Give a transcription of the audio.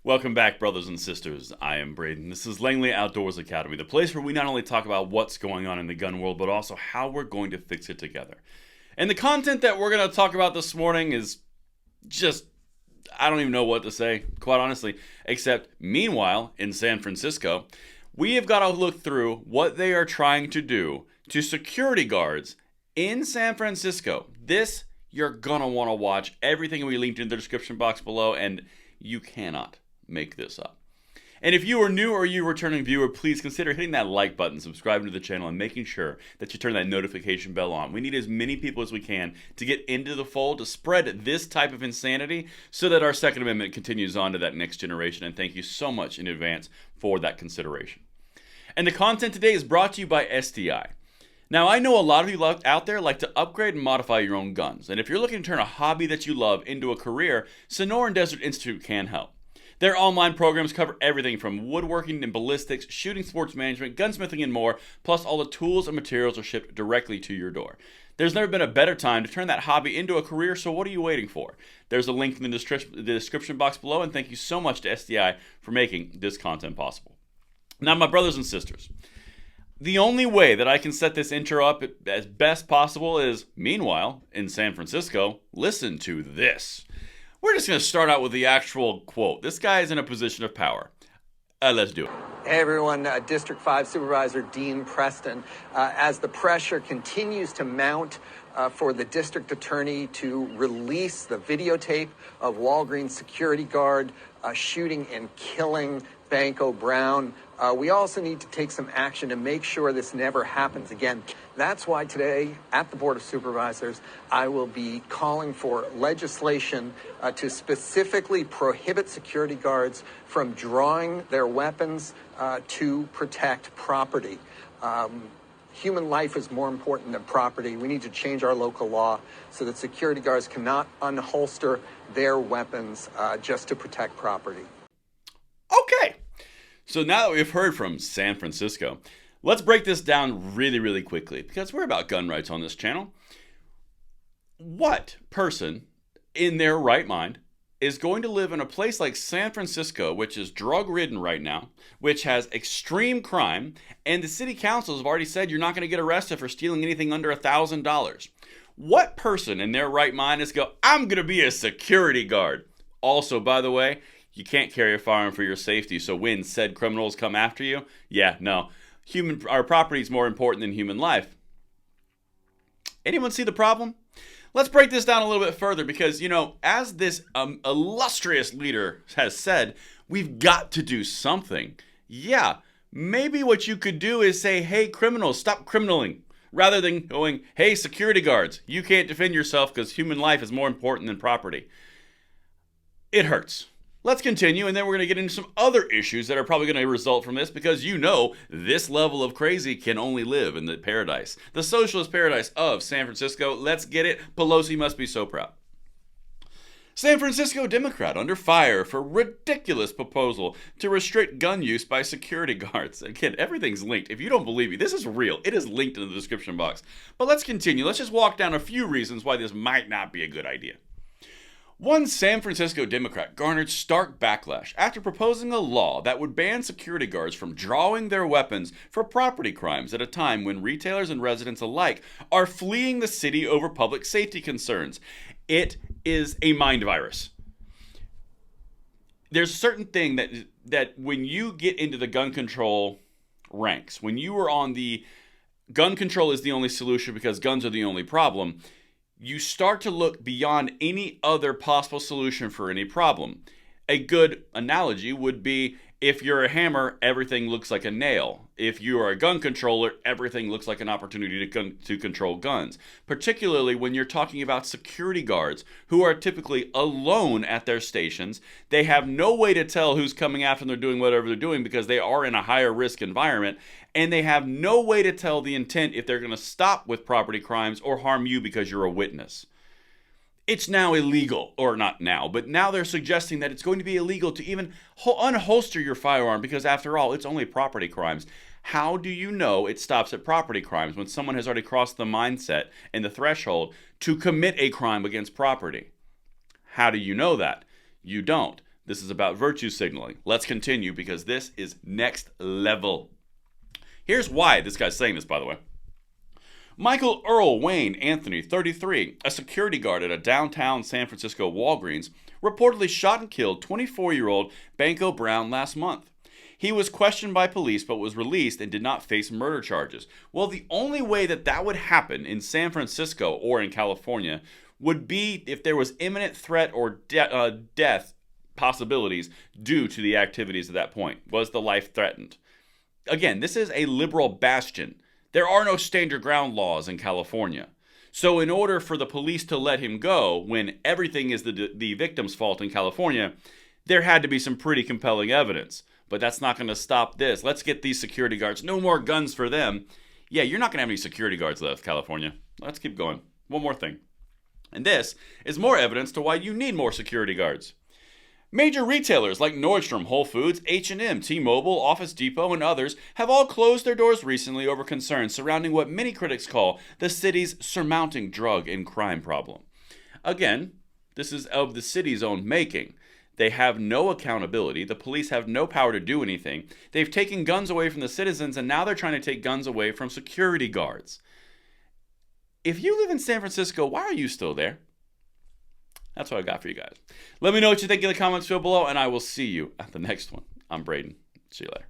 Welcome back, brothers and sisters. I am Braden. This is Langley Outdoors Academy, the place where we not only talk about what's going on in the gun world, but also how we're going to fix it together. And the content that we're going to talk about this morning is just, I don't even know what to say, quite honestly, except meanwhile, in San Francisco, we have got to look through what they are trying to do to security guards in San Francisco. This, you're going to want to watch. Everything will be linked in the description box below, and you cannot make this up. And if you are new or you returning viewer, please consider hitting that like button, subscribing to the channel, and making sure that you turn that notification bell on. We need as many people as we can to get into the fold, to spread this type of insanity so that our Second Amendment continues on to that next generation. And thank you so much in advance for that consideration. And the content today is brought to you by SDI. Now, I know a lot of you out there like to upgrade and modify your own guns. And if you're looking to turn a hobby that you love into a career, Sonoran Desert Institute can help. Their online programs cover everything from woodworking and ballistics, shooting sports management, gunsmithing, and more, plus all the tools and materials are shipped directly to your door. There's never been a better time to turn that hobby into a career, so what are you waiting for? There's a link in the description box below, and thank you so much to SDI for making this content possible. Now, my brothers and sisters, the only way that I can set this intro up as best possible is, meanwhile, in San Francisco, listen to this. We're just going to start out with the actual quote. This guy is in a position of power. Let's do it. Hey everyone, District 5 Supervisor Dean Preston. As the pressure continues to mount for the district attorney to release the videotape of Walgreens security guard shooting and killing Banco Brown, we also need to take some action to make sure this never happens again. That's why today at the Board of Supervisors, I will be calling for legislation to specifically prohibit security guards from drawing their weapons to protect property. Human life is more important than property. We need to change our local law so that security guards cannot unholster their weapons just to protect property. Okay. So now that we've heard from San Francisco, let's break this down really quickly because we're about gun rights on this channel. What person in their right mind is going to live in a place like San Francisco, which is drug-ridden right now, which has extreme crime, and the city councils have already said you're not going to get arrested for stealing anything under $1,000? What person in their right mind is I'm going to be a security guard? Also, by the way, you can't carry a firearm for your safety, so when said criminals come after you, our property is more important than human life. Anyone see the problem? Let's break this down a little bit further because, as this illustrious leader has said, we've got to do something. Yeah, maybe what you could do is say, hey, criminals, stop criminaling, rather than going, hey, security guards, you can't defend yourself because human life is more important than property. It hurts. Let's continue, and then we're going to get into some other issues that are probably going to result from this because this level of crazy can only live in the paradise. The socialist paradise of San Francisco. Let's get it. Pelosi must be so proud. San Francisco Democrat under fire for ridiculous proposal to restrict gun use by security guards. Again, everything's linked. If you don't believe me, this is real. It is linked in the description box. But let's continue. Let's just walk down a few reasons why this might not be a good idea. One San Francisco Democrat garnered stark backlash after proposing a law that would ban security guards from drawing their weapons for property crimes at a time when retailers and residents alike are fleeing the city over public safety concerns. It is a mind virus. There's a certain thing that when you get into the gun control ranks, when you are on the gun control is the only solution because guns are the only problem, you start to look beyond any other possible solution for any problem. A good analogy would be if you're a hammer, everything looks like a nail. If you are a gun controller, everything looks like an opportunity to control guns. Particularly when you're talking about security guards who are typically alone at their stations. They have no way to tell who's coming after them or doing whatever they're doing because they are in a higher risk environment. And they have no way to tell the intent if they're going to stop with property crimes or harm you because you're a witness. It's now illegal, or not now, but now they're suggesting that it's going to be illegal to even unholster your firearm because after all, it's only property crimes. How do you know it stops at property crimes when someone has already crossed the mindset and the threshold to commit a crime against property? How do you know that? You don't. This is about virtue signaling. Let's continue because this is next level. Here's why this guy's saying this, by the way. Michael Earl Wayne Anthony, 33, a security guard at a downtown San Francisco Walgreens, reportedly shot and killed 24-year-old Banco Brown last month. He was questioned by police but was released and did not face murder charges. Well, the only way that that would happen in San Francisco or in California would be if there was imminent threat or death possibilities due to the activities at that point. Was the life threatened? Again, this is a liberal bastion. There are no stand your ground laws in California. So in order for the police to let him go when everything is the victim's fault in California, there had to be some pretty compelling evidence. But that's not going to stop this. Let's get these security guards. No more guns for them. Yeah, you're not going to have any security guards left, California. Let's keep going. One more thing. And this is more evidence to why you need more security guards. Major retailers like Nordstrom, Whole Foods, H&M, T-Mobile, Office Depot, and others have all closed their doors recently over concerns surrounding what many critics call the city's surmounting drug and crime problem. Again, this is of the city's own making. They have no accountability. The police have no power to do anything. They've taken guns away from the citizens, and now they're trying to take guns away from security guards. If you live in San Francisco, why are you still there? That's what I got for you guys. Let me know what you think in the comments below, and I will see you at the next one. I'm Braden. See you later.